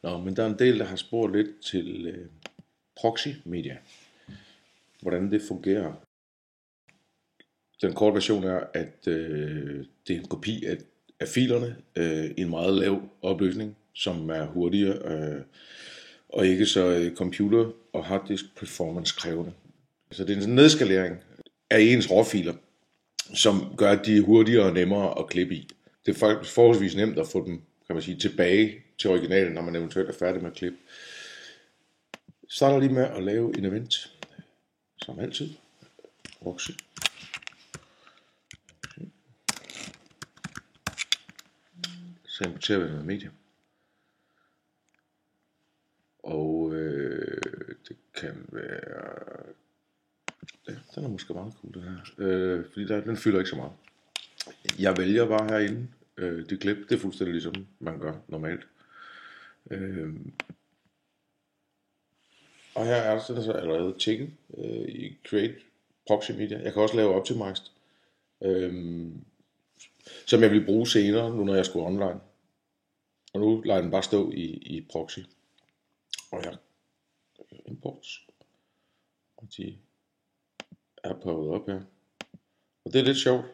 Nå, men der er en del, der har spurgt lidt til proxy media. Hvordan det fungerer. Den korte version er, at det er en kopi af filerne i en meget lav opløsning, som er hurtigere og ikke så computer- og harddisk performance krævende. Så det er en nedskalering af ens råfiler, som gør, at de er hurtigere og nemmere at klippe i. Det er forholdsvis nemt at få dem, kan man sige, tilbage til originalen, når man eventuelt er færdig med at klippe. Starter lige med at lave en event, som altid. Proxy. Så importerer vi noget medie. Og det kan være... Ja, den er måske meget cool, det her. Fordi den fylder ikke så meget. Jeg vælger bare herinde det klip. Det er fuldstændig ligesom man gør normalt. Og her er det så allerede tjekket i Create Proxy Media. Jeg kan også lave Optimized, som jeg vil bruge senere, nu når jeg skulle online. Og nu lader den bare stå i Proxy. Og her imports. Og de er poppet op her. Og det er lidt sjovt,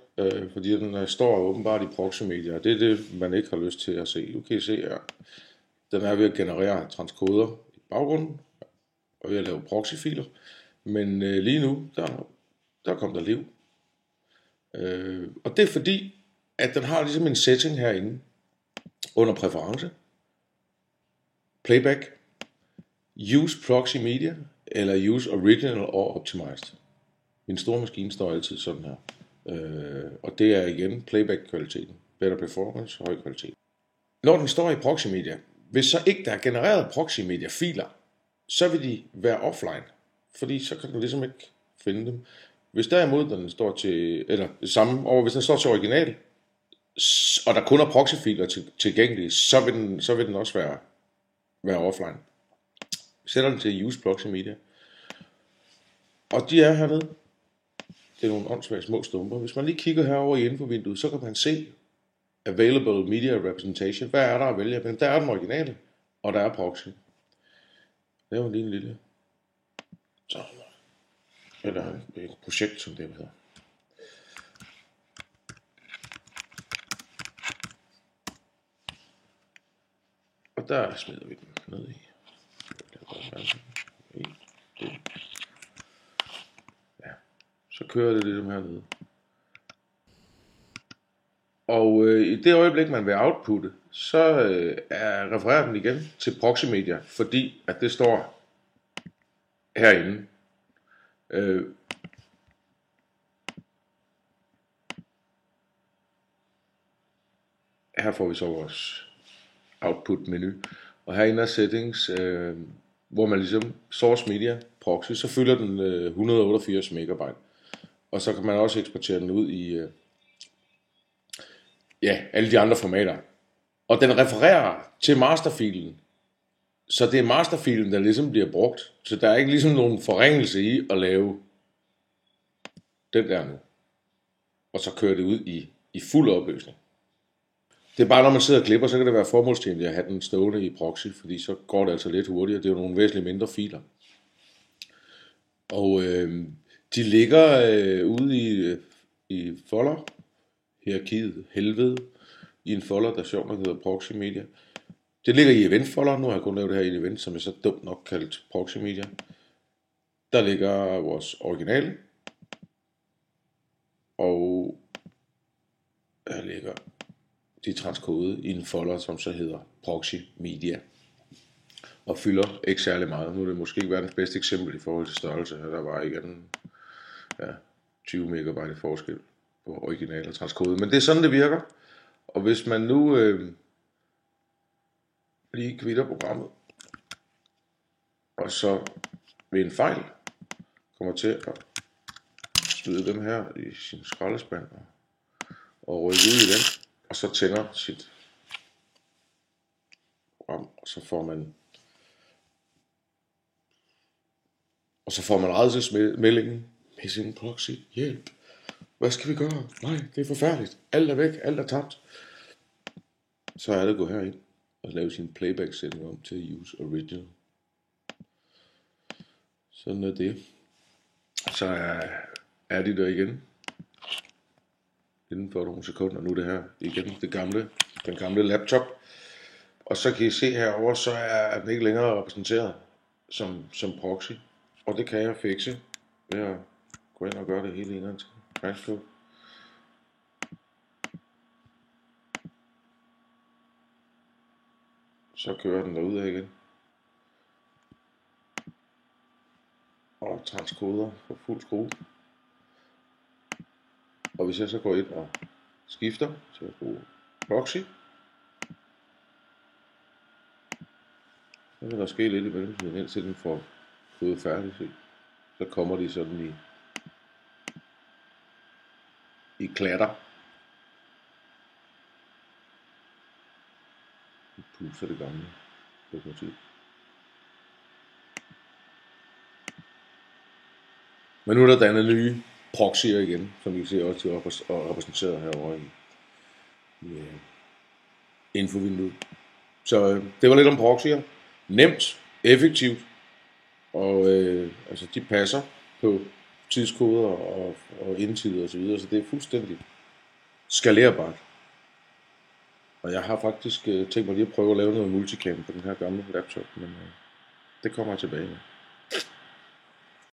fordi den står åbenbart i Proxy Media. Det er det, man ikke har lyst til at se. Nu kan I se her. Den er ved at generere transkoder i baggrunden. Og ved at lave proxyfiler. Men lige nu, der kom der liv. Og det er fordi, at den har ligesom en setting herinde. Under præference. Playback. Use proxy media. Eller use original or optimized. Min store maskine står altid sådan her. Og det er igen playback-kvaliteten. Better performance, høj kvalitet. Når den står i proxy media, hvis så ikke der er genereret proxy media filer, så vil de være offline. Fordi så kan du ligesom ikke finde dem. Hvis derimod den står til, eller det samme over, hvis den står til original, og der kun er proxyfiler tilgængelige, så vil den også være offline. Sætter den til use proxy media. Og de er hernede. Det er nogle åndssvage små stumper. Hvis man lige kigger herover i infovinduet, så kan man se Available Media Representation. Hvad er der at vælge? Men der er den originale, og der er proxy. Det var lige en lille... Så. Eller et projekt, som det hedder. Og der smider vi den ned i. Ja, så kører det lidt hernede. Og i det øjeblik, man vil outputte, så refererer den igen til proxy media, fordi at det står herinde. Her får vi så vores output menu. Og herinde er settings, hvor man ligesom source media proxy, så fylder den 188 megabyte. Og så kan man også eksportere den ud i alle de andre formater. Og den refererer til masterfilen. Så det er masterfilen, der ligesom bliver brugt. Så der er ikke ligesom nogen forringelse i at lave den der nu. Og så kører det ud i fuld opløsning. Det er bare, når man sidder og klipper, så kan det være formålstjenligt at have den stående i proxy, fordi så går det altså lidt hurtigere. Det er jo nogle væsentligt mindre filer. Og de ligger ude i folder, hierarkiet helvede, i en folder, der sjovt nok hedder proxy media. Det ligger i event folder. Nu har jeg kun lavet det her i et event, som er så dumt nok kaldt proxy media. Der ligger vores originale. Og her ligger de transkode i en folder, som så hedder proxy media. Og fylder ikke særlig meget. Nu er det måske ikke verdens bedste eksempel i forhold til størrelse. Der var ikke anden 20 megabyte forskel på original og transkode. Men det er sådan, det virker. Og hvis man nu lige kvitter programmet, og så ved en fejl kommer til at smide dem her i sin skraldespand og rykke ud i den, og så tænder sit program, og så får man rædselsmeldingen: Missing proxy, hjælp, hvad skal vi gøre? Nej, det er forfærdeligt, alt er væk, alt er tabt. Så er det at gå herind at lave sin playback-sætning om til at use original. Sådan er det. Så er de der igen. Inden for nogle sekunder. Nu er det her igen den gamle laptop. Og så kan I se herover, så er den ikke længere repræsenteret som proxy. Og det kan jeg fikse ved at gå ind og gøre det hele en gang til. Crash-code. Så kører den derudad igen. Og transkoder for fuld skrue. Og hvis jeg så går ind og skifter til at bruge proxy, så vil der ske lidt i mellemtiden, indtil den får gået færdigt. Så kommer de sådan i klatter. De puster det gamle lokomotiv. Men nu er der dannet nye proxyer igen, som I kan se også er repræsenteret herovre i infovinduet. Så det var lidt om proxyer. Nemt, effektivt, og altså de passer på tidskoder og indtider og så videre, så det er fuldstændig skalerbart. Og jeg har faktisk tænkt mig lige at prøve at lave noget multicam på den her gamle laptop, men det kommer jeg tilbage med.